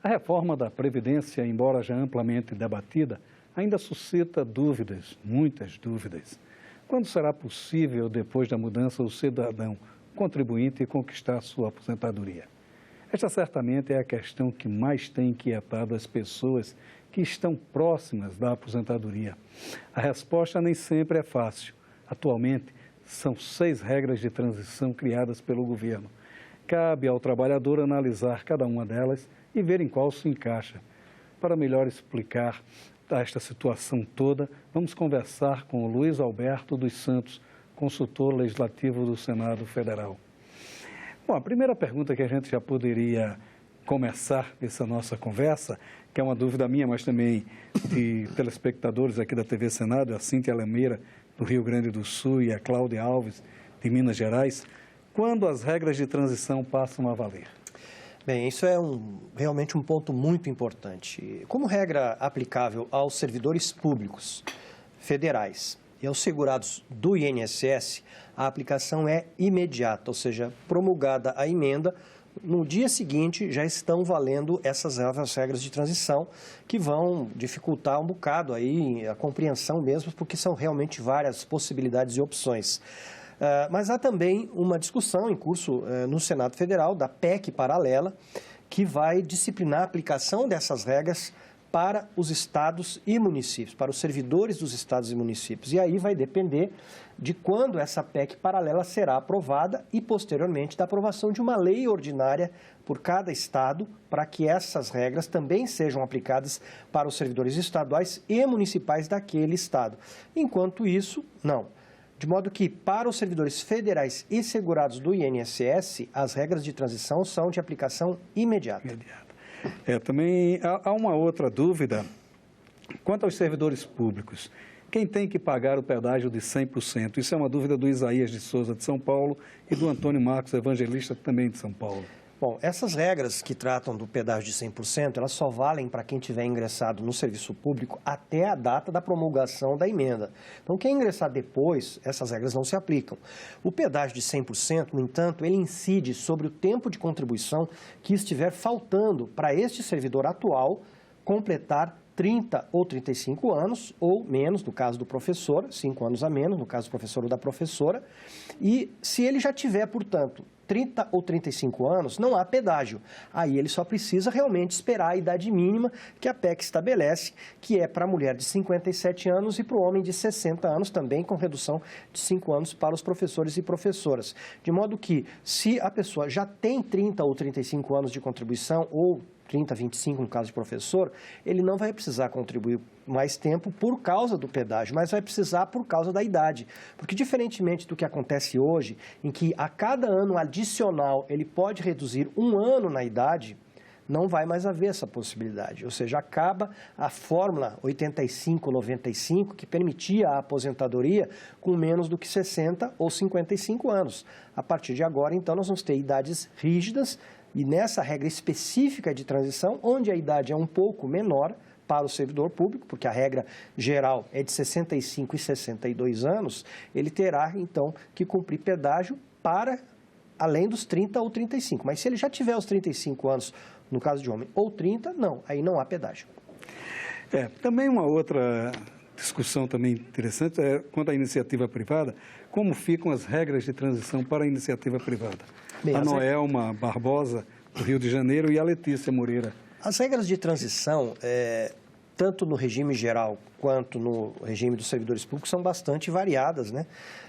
A reforma da Previdência, embora já amplamente debatida, ainda suscita dúvidas, muitas dúvidas. Quando será possível, depois da mudança, o cidadão contribuinte conquistar sua aposentadoria? Esta certamente é a questão que mais tem inquietado as pessoas que estão próximas da aposentadoria. A resposta nem sempre é fácil. Atualmente, são 6 regras de transição criadas pelo governo. Cabe ao trabalhador analisar cada uma delas e ver em qual se encaixa. Para melhor explicar esta situação toda, vamos conversar com o Luiz Alberto dos Santos, consultor legislativo do Senado Federal. Bom, a primeira pergunta que a gente já poderia começar essa nossa conversa, que é uma dúvida minha, mas também de telespectadores aqui da TV Senado, a Cíntia Lameira, do Rio Grande do Sul, e a Cláudia Alves, de Minas Gerais, quando as regras de transição passam a valer? Bem, isso é realmente um ponto muito importante. Como regra aplicável aos servidores públicos federais e aos segurados do INSS, a aplicação é imediata, ou seja, promulgada a emenda, no dia seguinte já estão valendo essas novas regras de transição que vão dificultar um bocado aí a compreensão mesmo, porque são realmente várias possibilidades e opções. Mas há também uma discussão em curso no Senado Federal, da PEC paralela, que vai disciplinar a aplicação dessas regras para os estados e municípios, para os servidores dos estados e municípios. E aí vai depender de quando essa PEC paralela será aprovada e, posteriormente, da aprovação de uma lei ordinária por cada estado, para que essas regras também sejam aplicadas para os servidores estaduais e municipais daquele estado. Enquanto isso, não. De modo que, para os servidores federais e segurados do INSS, as regras de transição são de aplicação imediata. Também há uma outra dúvida. Quanto aos servidores públicos, quem tem que pagar o pedágio de 100%? Isso é uma dúvida do Isaías de Souza, de São Paulo, e do Antônio Marcos Evangelista, também de São Paulo. Bom, essas regras que tratam do pedágio de 100%, elas só valem para quem tiver ingressado no serviço público até a data da promulgação da emenda. Então, quem ingressar depois, essas regras não se aplicam. O pedágio de 100%, no entanto, ele incide sobre o tempo de contribuição que estiver faltando para este servidor atual completar 30 ou 35 anos, ou menos, no caso do professor, 5 anos a menos, no caso do professor ou da professora. E se ele já tiver, portanto, 30 ou 35 anos, não há pedágio. Aí ele só precisa realmente esperar a idade mínima que a PEC estabelece, que é para a mulher de 57 anos e para o homem de 60 anos, também com redução de 5 anos para os professores e professoras. De modo que, se a pessoa já tem 30 ou 35 anos de contribuição, ou 30, 25 no caso de professor, ele não vai precisar contribuir mais tempo por causa do pedágio, mas vai precisar por causa da idade. Porque, diferentemente do que acontece hoje, em que a cada ano adicional ele pode reduzir 1 ano na idade, não vai mais haver essa possibilidade. Ou seja, acaba a fórmula 85-95, que permitia a aposentadoria com menos do que 60 ou 55 anos. A partir de agora, então, nós vamos ter idades rígidas, e nessa regra específica de transição, onde a idade é um pouco menor para o servidor público, porque a regra geral é de 65 e 62 anos, ele terá, então, que cumprir pedágio para além dos 30 ou 35. Mas se ele já tiver os 35 anos, no caso de homem, ou 30, não, aí não há pedágio. Também uma outra discussão também interessante é quanto à iniciativa privada, como ficam as regras de transição para a iniciativa privada. Bem, a Noelma Barbosa, do Rio de Janeiro, e a Letícia Moreira. As regras de transição, tanto no regime geral quanto no regime dos servidores públicos, são bastante variadas, né?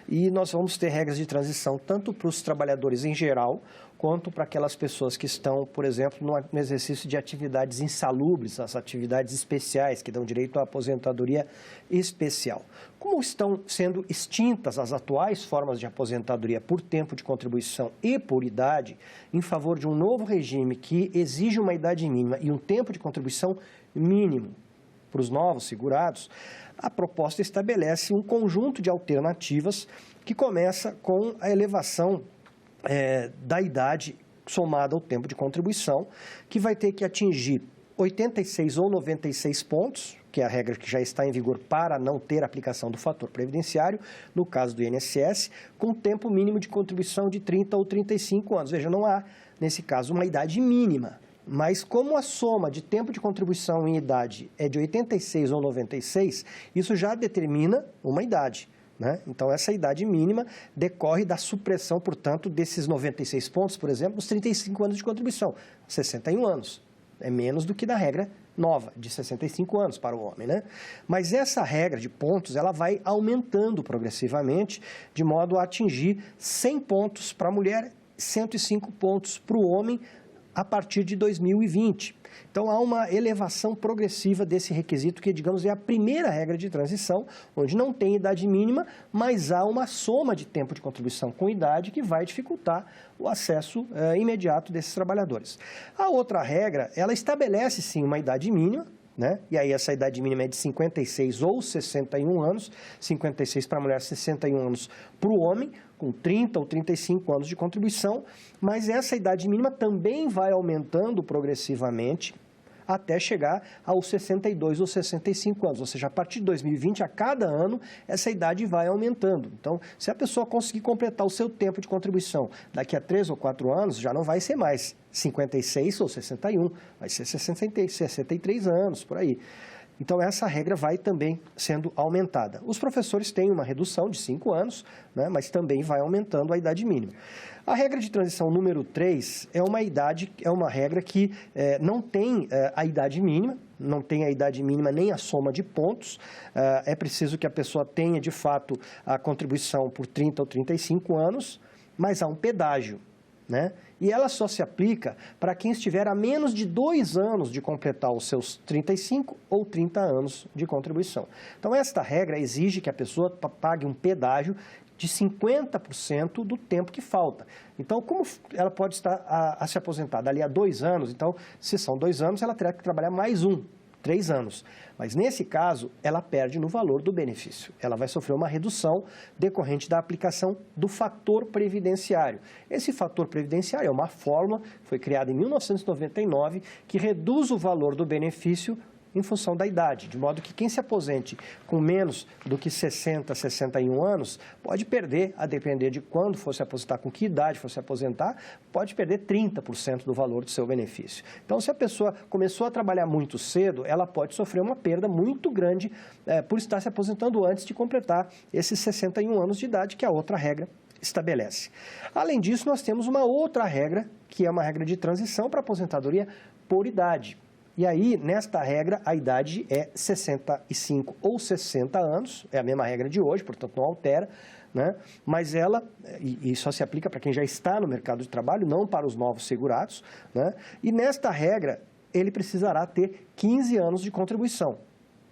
E nós vamos ter regras de transição tanto para os trabalhadores em geral, quanto para aquelas pessoas que estão, por exemplo, no exercício de atividades insalubres, as atividades especiais, que dão direito à aposentadoria especial. Como estão sendo extintas as atuais formas de aposentadoria por tempo de contribuição e por idade, em favor de um novo regime que exige uma idade mínima e um tempo de contribuição mínimo para os novos segurados, a proposta estabelece um conjunto de alternativas que começa com a elevação da idade somada ao tempo de contribuição, que vai ter que atingir 86 ou 96 pontos, que é a regra que já está em vigor para não ter aplicação do fator previdenciário, no caso do INSS, com tempo mínimo de contribuição de 30 ou 35 anos. Veja, não há, nesse caso, uma idade mínima. Mas como a soma de tempo de contribuição em idade é de 86 ou 96, isso já determina uma idade, né? Então, essa idade mínima decorre da supressão, portanto, desses 96 pontos, por exemplo, os 35 anos de contribuição, 61 anos. É menos do que da regra nova, de 65 anos para o homem, né? Mas essa regra de pontos, ela vai aumentando progressivamente, de modo a atingir 100 pontos para a mulher, 105 pontos para o homem, a partir de 2020. Então, há uma elevação progressiva desse requisito que, digamos, é a primeira regra de transição, onde não tem idade mínima, mas há uma soma de tempo de contribuição com idade que vai dificultar o acesso imediato desses trabalhadores. A outra regra, ela estabelece, sim, uma idade mínima, né? E aí essa idade mínima é de 56 ou 61 anos, 56 para a mulher, 61 anos para o homem, com 30 ou 35 anos de contribuição, mas essa idade mínima também vai aumentando progressivamente até chegar aos 62 ou 65 anos, ou seja, a partir de 2020, a cada ano, essa idade vai aumentando. Então, se a pessoa conseguir completar o seu tempo de contribuição daqui a 3 ou 4 anos, já não vai ser mais 56 ou 61, vai ser 63 anos, por aí. Então, essa regra vai também sendo aumentada. Os professores têm uma redução de 5 anos, né, mas também vai aumentando a idade mínima. A regra de transição número 3 é uma regra que não tem a idade mínima, não tem a idade mínima nem a soma de pontos. É preciso que a pessoa tenha, de fato, a contribuição por 30 ou 35 anos, mas há um pedágio, né? E ela só se aplica para quem estiver a menos de 2 anos de completar os seus 35 ou 30 anos de contribuição. Então, esta regra exige que a pessoa pague um pedágio de 50% do tempo que falta. Então, como ela pode estar a se aposentar dali a 2 anos, então, se são 2 anos, ela terá que trabalhar mais 3 anos. Mas, nesse caso, ela perde no valor do benefício. Ela vai sofrer uma redução decorrente da aplicação do fator previdenciário. Esse fator previdenciário é uma fórmula, foi criada em 1999, que reduz o valor do benefício em função da idade, de modo que quem se aposente com menos do que 60, 61 anos, pode perder, a depender de quando for se aposentar, com que idade for se aposentar, pode perder 30% do valor do seu benefício. Então, se a pessoa começou a trabalhar muito cedo, ela pode sofrer uma perda muito grande por estar se aposentando antes de completar esses 61 anos de idade, que a outra regra estabelece. Além disso, nós temos uma outra regra, que é uma regra de transição para aposentadoria por idade. E aí, nesta regra, a idade é 65 ou 60 anos, é a mesma regra de hoje, portanto não altera, né? Mas ela, e só se aplica para quem já está no mercado de trabalho, não para os novos segurados, né? E nesta regra, ele precisará ter 15 anos de contribuição.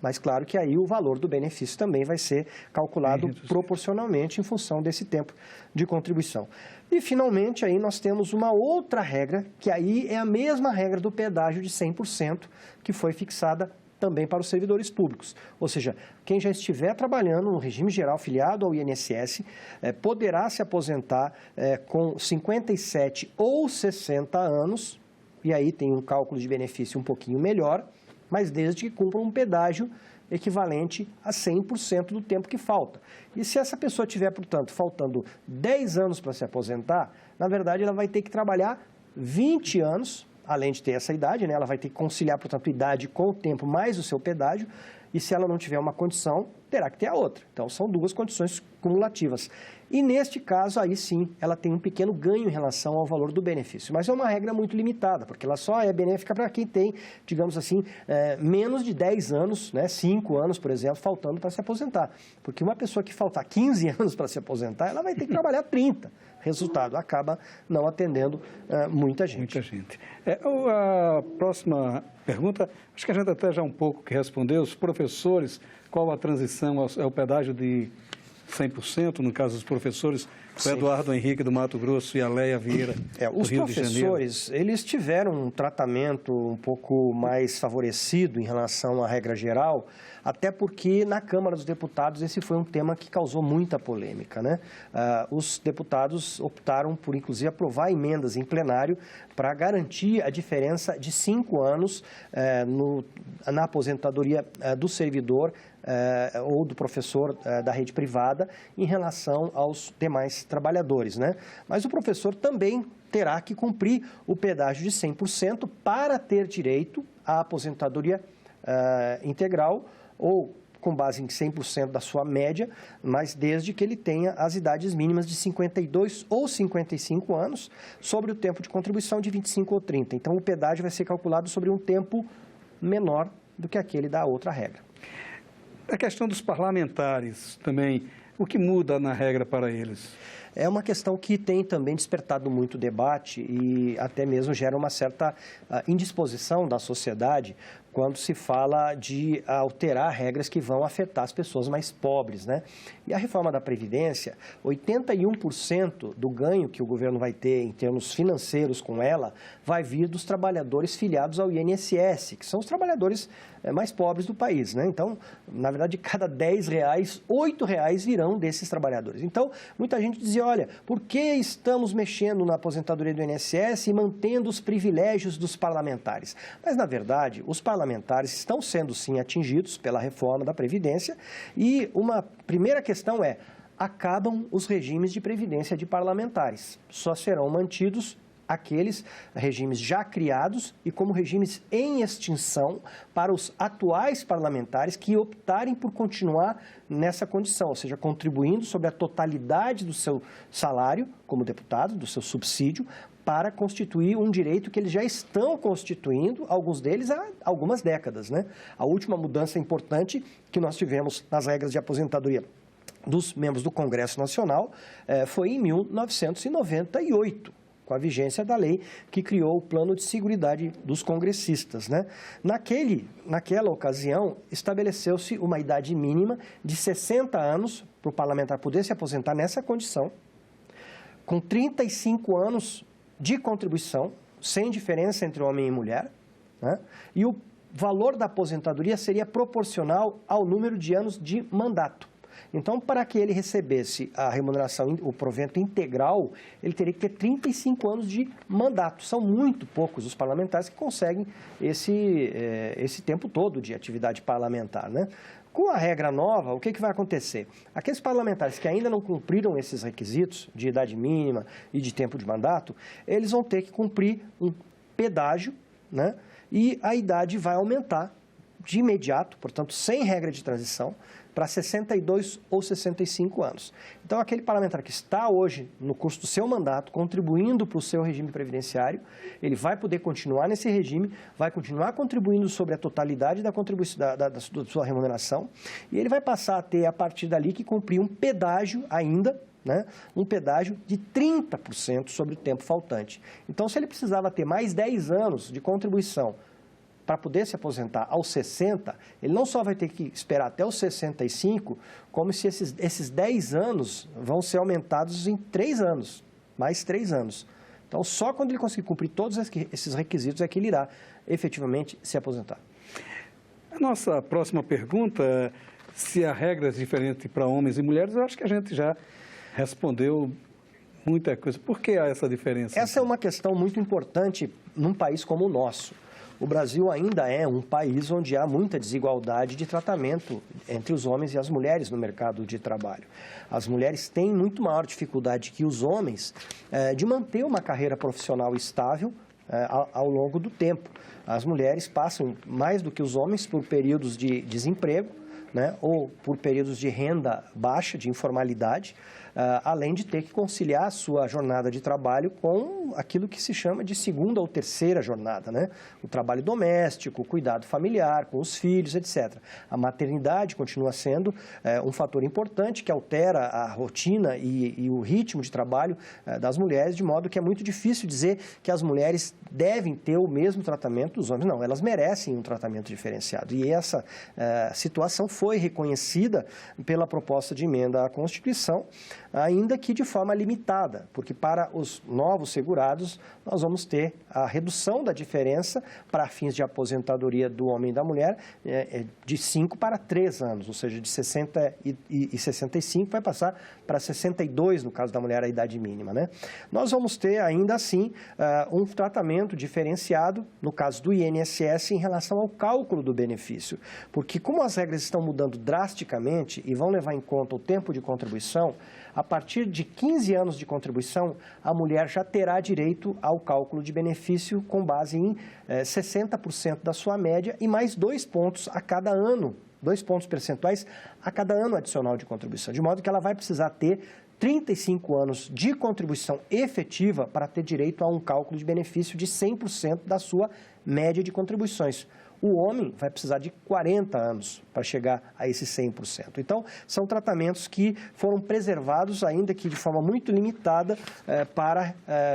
Mas claro que aí o valor do benefício também vai ser calculado proporcionalmente em função desse tempo de contribuição. E, finalmente, aí nós temos uma outra regra, que aí é a mesma regra do pedágio de 100%, que foi fixada também para os servidores públicos. Ou seja, quem já estiver trabalhando no regime geral filiado ao INSS poderá se aposentar com 57 ou 60 anos, e aí tem um cálculo de benefício um pouquinho melhor, mas desde que cumpra um pedágio equivalente a 100% do tempo que falta. E se essa pessoa tiver, portanto, faltando 10 anos para se aposentar, na verdade, ela vai ter que trabalhar 20 anos, além de ter essa idade, né? Ela vai ter que conciliar, portanto, idade com o tempo mais o seu pedágio, e se ela não tiver uma condição, terá que ter a outra. Então, são 2 condições cumulativas. E, neste caso, aí sim, ela tem um pequeno ganho em relação ao valor do benefício. Mas é uma regra muito limitada, porque ela só é benéfica para quem tem, digamos assim, menos de 10 anos, né, 5 anos, por exemplo, faltando para se aposentar. Porque uma pessoa que faltar 15 anos para se aposentar, ela vai ter que trabalhar 30. Resultado, acaba não atendendo muita gente. Muita gente. A próxima pergunta, acho que a gente até já um pouco que respondeu, os professores, qual a transição ao pedágio de 100%, no caso dos professores, o Eduardo Henrique do Mato Grosso e a Leia Vieira do Rio de Janeiro. Os professores, eles tiveram um tratamento um pouco mais favorecido em relação à regra geral, até porque na Câmara dos Deputados esse foi um tema que causou muita polêmica, né? Os deputados optaram por, inclusive, aprovar emendas em plenário para garantir a diferença de 5 anos na aposentadoria do servidor ou do professor da rede privada em relação aos demais trabalhadores, né? Mas o professor também terá que cumprir o pedágio de 100% para ter direito à aposentadoria integral ou com base em 100% da sua média, mas desde que ele tenha as idades mínimas de 52 ou 55 anos, sobre o tempo de contribuição de 25 ou 30. Então, o pedágio vai ser calculado sobre um tempo menor do que aquele da outra regra. A questão dos parlamentares também, o que muda na regra para eles? É uma questão que tem também despertado muito debate e até mesmo gera uma certa indisposição da sociedade quando se fala de alterar regras que vão afetar as pessoas mais pobres, né? E a reforma da Previdência, 81% do ganho que o governo vai ter em termos financeiros com ela vai vir dos trabalhadores filiados ao INSS, que são os trabalhadores mais pobres do país, né? Então, na verdade, de cada R$10, R$8 virão desses trabalhadores. Então, muita gente dizia, olha, por que estamos mexendo na aposentadoria do INSS e mantendo os privilégios dos parlamentares? Mas, na verdade, os parlamentares estão sendo, sim, atingidos pela reforma da Previdência e uma primeira questão é, acabam os regimes de previdência de parlamentares. Só serão mantidos aqueles regimes já criados e como regimes em extinção para os atuais parlamentares que optarem por continuar nessa condição, ou seja, contribuindo sobre a totalidade do seu salário como deputado, do seu subsídio, para constituir um direito que eles já estão constituindo, alguns deles há algumas décadas, né? A última mudança importante que nós tivemos nas regras de aposentadoria dos membros do Congresso Nacional foi em 1998, com a vigência da lei que criou o Plano de Seguridade dos Congressistas, né? Naquela ocasião, estabeleceu-se uma idade mínima de 60 anos para o parlamentar poder se aposentar nessa condição, com 35 anos de contribuição, sem diferença entre homem e mulher, né? E o valor da aposentadoria seria proporcional ao número de anos de mandato. Então, para que ele recebesse a remuneração, o provento integral, ele teria que ter 35 anos de mandato. São muito poucos os parlamentares que conseguem esse tempo todo de atividade parlamentar, né? Com a regra nova, o que vai acontecer? Aqueles parlamentares que ainda não cumpriram esses requisitos de idade mínima e de tempo de mandato, eles vão ter que cumprir um pedágio, né? E a idade vai aumentar de imediato, portanto, sem regra de transição, para 62 ou 65 anos. Então, aquele parlamentar que está hoje no curso do seu mandato, contribuindo para o seu regime previdenciário, ele vai poder continuar nesse regime, vai continuar contribuindo sobre a totalidade da contribuição da sua remuneração, e ele vai passar a ter, a partir dali, que cumprir um pedágio ainda, né? Um pedágio de 30% sobre o tempo faltante. Então, se ele precisava ter mais 10 anos de contribuição para poder se aposentar aos 60, ele não só vai ter que esperar até os 65, como se esses 10 anos vão ser aumentados em 3 anos, mais 3 anos. Então, só quando ele conseguir cumprir todos esses requisitos é que ele irá efetivamente se aposentar. A nossa próxima pergunta é se há regras diferentes para homens e mulheres. Eu acho que a gente já respondeu muita coisa. Por que há essa diferença? Essa é uma questão muito importante num país como o nosso. O Brasil ainda é um país onde há muita desigualdade de tratamento entre os homens e as mulheres no mercado de trabalho. As mulheres têm muito maior dificuldade que os homens de manter uma carreira profissional estável ao longo do tempo. As mulheres passam, mais do que os homens, por períodos de desemprego, né, ou por períodos de renda baixa, de informalidade, além de ter que conciliar a sua jornada de trabalho com aquilo que se chama de segunda ou terceira jornada, né? O trabalho doméstico, o cuidado familiar, com os filhos, etc. A maternidade continua sendo um fator importante que altera a rotina e o ritmo de trabalho das mulheres, de modo que é muito difícil dizer que as mulheres devem ter o mesmo tratamento dos homens. Não, elas merecem um tratamento diferenciado. E essa situação foi reconhecida pela proposta de emenda à Constituição, ainda que de forma limitada, porque para os novos segurados nós vamos ter a redução da diferença para fins de aposentadoria do homem e da mulher de 5 para 3 anos, ou seja, de 60 e 65 vai passar para 62, no caso da mulher, a idade mínima, né? Nós vamos ter ainda assim um tratamento diferenciado, no caso do INSS, em relação ao cálculo do benefício, porque como as regras estão mudando drasticamente e vão levar em conta o tempo de contribuição, a partir de 15 anos de contribuição, a mulher já terá direito ao cálculo de benefício com base em 60% da sua média e mais 2 pontos a cada ano, 2 pontos percentuais a cada ano adicional de contribuição, de modo que ela vai precisar ter 35 anos de contribuição efetiva para ter direito a um cálculo de benefício de 100% da sua média de contribuições. O homem vai precisar de 40 anos para chegar a esse 100%. Então, são tratamentos que foram preservados, ainda que de forma muito limitada, para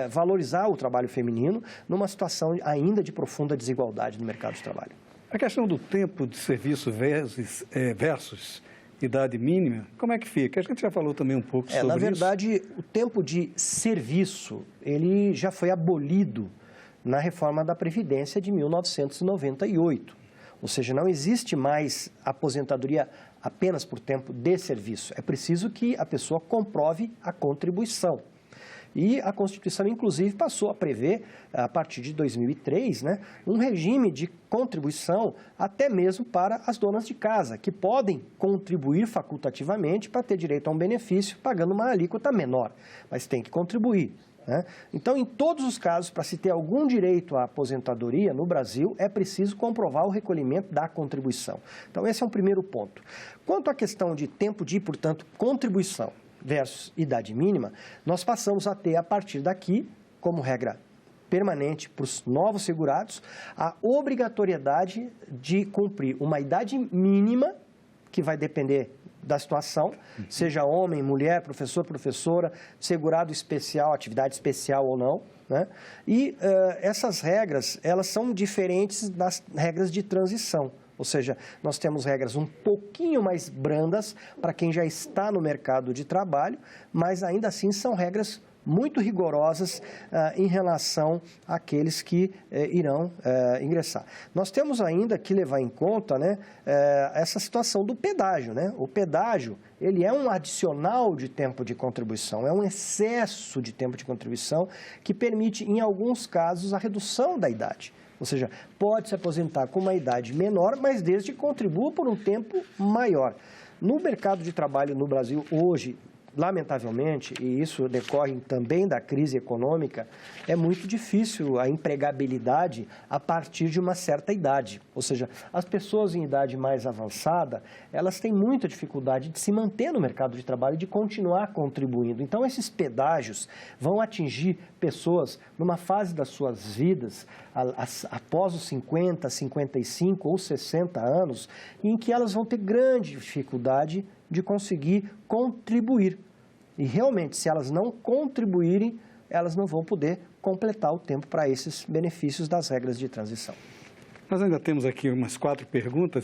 valorizar o trabalho feminino, numa situação ainda de profunda desigualdade no mercado de trabalho. A questão do tempo de serviço versus idade mínima, como é que fica? A gente já falou também um pouco sobre isso. Na verdade, o tempo de serviço, ele já foi abolido na reforma da Previdência de 1998. Ou seja, não existe mais aposentadoria apenas por tempo de serviço. É preciso que a pessoa comprove a contribuição. E a Constituição, inclusive, passou a prever, a partir de 2003, um regime de contribuição até mesmo para as donas de casa, que podem contribuir facultativamente para ter direito a um benefício, pagando uma alíquota menor, mas tem que contribuir. Então, em todos os casos, para se ter algum direito à aposentadoria no Brasil, é preciso comprovar o recolhimento da contribuição. Então, esse é um primeiro ponto. Quanto à questão de tempo de, portanto, contribuição versus idade mínima, nós passamos a ter, a partir daqui, como regra permanente para os novos segurados, a obrigatoriedade de cumprir uma idade mínima, que vai depender da situação, seja homem, mulher, professor, professora, segurado especial, atividade especial ou não, E essas regras, elas são diferentes das regras de transição. Ou seja, nós temos regras um pouquinho mais brandas para quem já está no mercado de trabalho, mas ainda assim são regras muito rigorosas em relação àqueles que irão ingressar. Nós temos ainda que levar em conta essa situação do pedágio. O pedágio, ele é um adicional de tempo de contribuição, é um excesso de tempo de contribuição que permite, em alguns casos, a redução da idade. Ou seja, pode se aposentar com uma idade menor, mas desde que contribua por um tempo maior. No mercado de trabalho no Brasil hoje, lamentavelmente, e isso decorre também da crise econômica, é muito difícil a empregabilidade a partir de uma certa idade. Ou seja, as pessoas em idade mais avançada, elas têm muita dificuldade de se manter no mercado de trabalho e de continuar contribuindo. Então, esses pedágios vão atingir pessoas numa fase das suas vidas, após os 50, 55 ou 60 anos, em que elas vão ter grande dificuldade de conseguir contribuir. E realmente, se elas não contribuírem, elas não vão poder completar o tempo para esses benefícios das regras de transição. Nós ainda temos aqui umas 4 perguntas,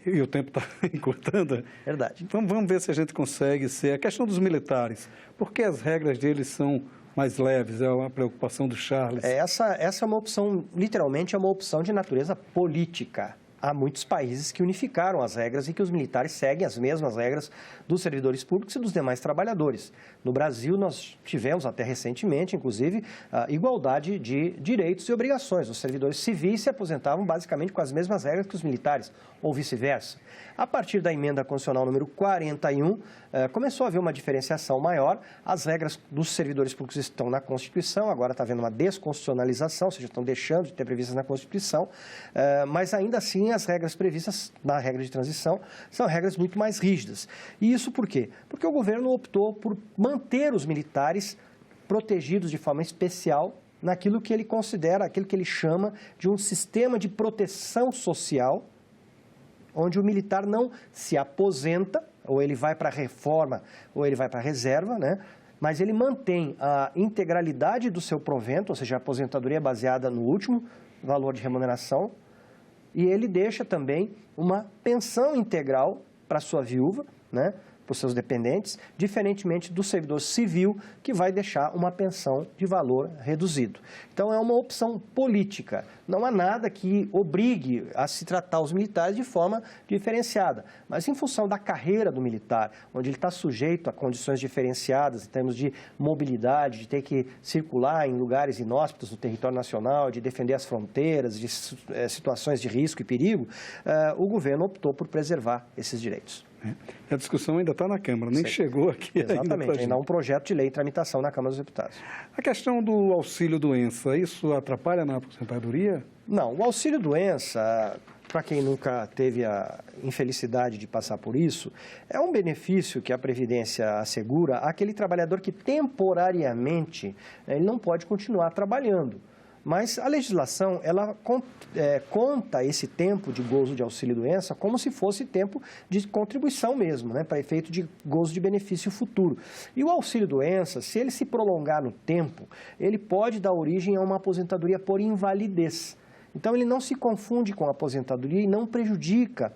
e o tempo está encurtando. Verdade. Então, vamos ver se a gente consegue ser. A questão dos militares, por que as regras deles são mais leves? É uma preocupação do Charles. Essa é uma opção, literalmente, é uma opção de natureza política. Há muitos países que unificaram as regras e que os militares seguem as mesmas regras dos servidores públicos e dos demais trabalhadores. No Brasil, nós tivemos até recentemente, inclusive, a igualdade de direitos e obrigações. Os servidores civis se aposentavam basicamente com as mesmas regras que os militares, ou vice-versa. A partir da emenda constitucional número 41, começou a haver uma diferenciação maior. As regras dos servidores públicos estão na Constituição, agora está havendo uma desconstitucionalização, ou seja, estão deixando de ter previstas na Constituição, mas ainda assim as regras previstas na regra de transição são regras muito mais rígidas. E isso por quê? Porque o governo optou por manter os militares protegidos de forma especial naquilo que ele considera, aquilo que ele chama de um sistema de proteção social, onde o militar não se aposenta, ou ele vai para a reforma, ou ele vai para a reserva, mas ele mantém a integralidade do seu provento, ou seja, a aposentadoria baseada no último valor de remuneração, e ele deixa também uma pensão integral para sua viúva, para os seus dependentes, diferentemente do servidor civil, que vai deixar uma pensão de valor reduzido. Então, é uma opção política. Não há nada que obrigue a se tratar os militares de forma diferenciada. Mas, em função da carreira do militar, onde ele está sujeito a condições diferenciadas em termos de mobilidade, de ter que circular em lugares inóspitos no território nacional, de defender as fronteiras, de situações de risco e perigo, o governo optou por preservar esses direitos. A discussão ainda está na Câmara, nem chegou aqui ainda. Exatamente, ainda há um projeto de lei em tramitação na Câmara dos Deputados. A questão do auxílio-doença, isso atrapalha na aposentadoria? Não, o auxílio-doença, para quem nunca teve a infelicidade de passar por isso, é um benefício que a Previdência assegura àquele trabalhador que temporariamente ele não pode continuar trabalhando. Mas a legislação, ela conta esse tempo de gozo de auxílio-doença como se fosse tempo de contribuição mesmo, né, para efeito de gozo de benefício futuro. E o auxílio-doença, se ele se prolongar no tempo, ele pode dar origem a uma aposentadoria por invalidez. Então, ele não se confunde com a aposentadoria e não prejudica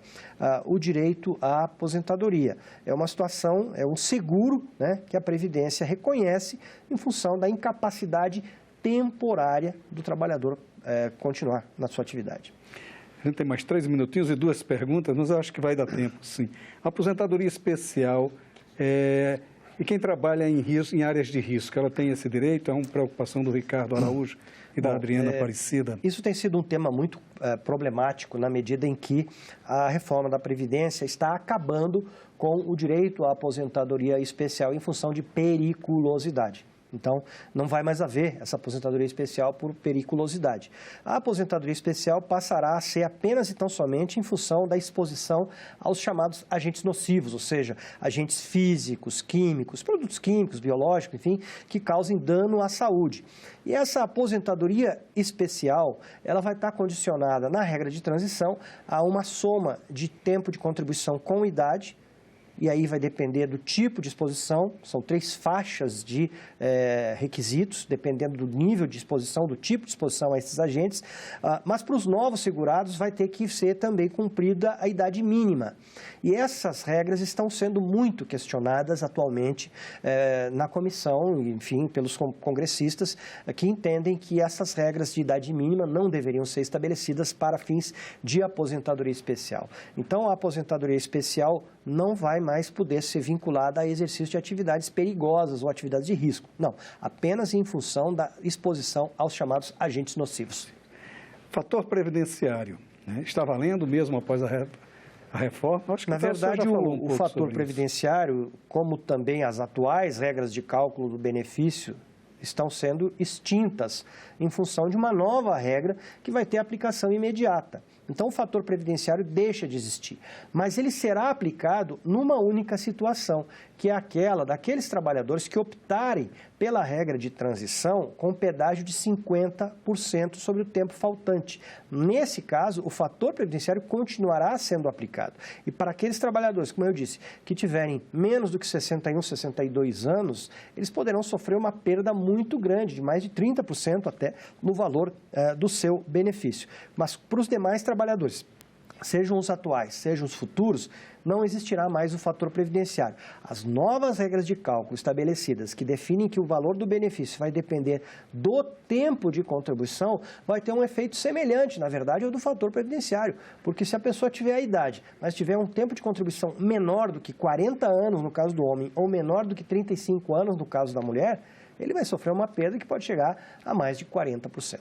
o direito à aposentadoria. É uma situação, é um seguro, né, que a Previdência reconhece em função da incapacidade temporária do trabalhador continuar na sua atividade. A gente tem mais 3 minutinhos e 2 perguntas, mas eu acho que vai dar tempo, sim. A aposentadoria especial, e quem trabalha em áreas de risco, ela tem esse direito? É uma preocupação do Ricardo Araújo e da Adriana Aparecida? Isso tem sido um tema muito problemático na medida em que a reforma da Previdência está acabando com o direito à aposentadoria especial em função de periculosidade. Então, não vai mais haver essa aposentadoria especial por periculosidade. A aposentadoria especial passará a ser apenas e tão somente em função da exposição aos chamados agentes nocivos, ou seja, agentes físicos, químicos, produtos químicos, biológicos, enfim, que causem dano à saúde. E essa aposentadoria especial, ela vai estar condicionada, na regra de transição, a uma soma de tempo de contribuição com idade, e aí vai depender do tipo de exposição, são 3 faixas de requisitos, dependendo do nível de exposição, do tipo de exposição a esses agentes, mas para os novos segurados vai ter que ser também cumprida a idade mínima. E essas regras estão sendo muito questionadas atualmente na comissão, enfim, pelos congressistas, que entendem que essas regras de idade mínima não deveriam ser estabelecidas para fins de aposentadoria especial. Então, a aposentadoria especial não vai mais poder ser vinculada a exercício de atividades perigosas ou atividades de risco. Não, apenas em função da exposição aos chamados agentes nocivos. Fator previdenciário, né? Está valendo mesmo após a reforma? Acho que na verdade, o fator previdenciário, como também as atuais regras de cálculo do benefício, estão sendo extintas em função de uma nova regra que vai ter aplicação imediata. Então, o fator previdenciário deixa de existir, mas ele será aplicado numa única situação, que é aquela daqueles trabalhadores que optarem pela regra de transição com pedágio de 50% sobre o tempo faltante. Nesse caso, o fator previdenciário continuará sendo aplicado. E para aqueles trabalhadores, como eu disse, que tiverem menos do que 61, 62 anos, eles poderão sofrer uma perda muito grande, de mais de 30% até no valor do seu benefício. Mas para os demais trabalhadores, sejam os atuais, sejam os futuros, não existirá mais o fator previdenciário. As novas regras de cálculo estabelecidas, que definem que o valor do benefício vai depender do tempo de contribuição, vai ter um efeito semelhante, na verdade, ao do fator previdenciário. Porque se a pessoa tiver a idade, mas tiver um tempo de contribuição menor do que 40 anos no caso do homem, ou menor do que 35 anos no caso da mulher, ele vai sofrer uma perda que pode chegar a mais de 40%.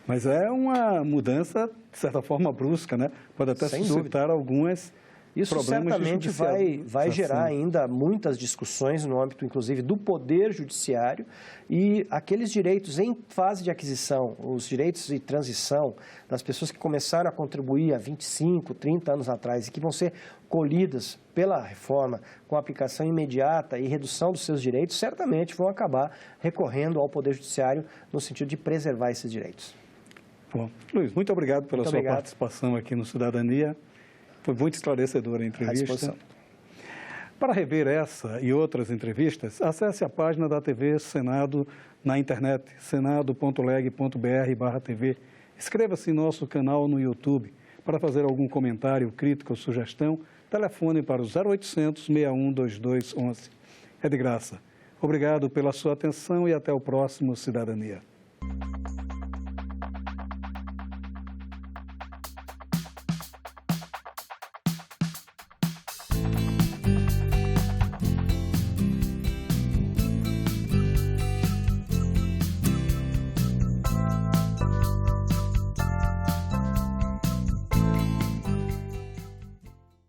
Mas é uma mudança, de certa forma, brusca, né? Pode até suscitar algumas Isso certamente vai gerar ainda muitas discussões no âmbito, inclusive, do Poder Judiciário e aqueles direitos em fase de aquisição, os direitos de transição das pessoas que começaram a contribuir há 25, 30 anos atrás e que vão ser colhidas pela reforma com aplicação imediata e redução dos seus direitos, certamente vão acabar recorrendo ao Poder Judiciário no sentido de preservar esses direitos. Bom, Luiz, muito obrigado pela sua participação aqui no Cidadania. Foi muito esclarecedora a entrevista. Para rever essa e outras entrevistas, acesse a página da TV Senado na internet, senado.leg.br/TV. Inscreva-se em nosso canal no YouTube Para fazer algum comentário, crítica ou sugestão, telefone para o 0800 61 2211. É de graça. Obrigado pela sua atenção e até o próximo Cidadania.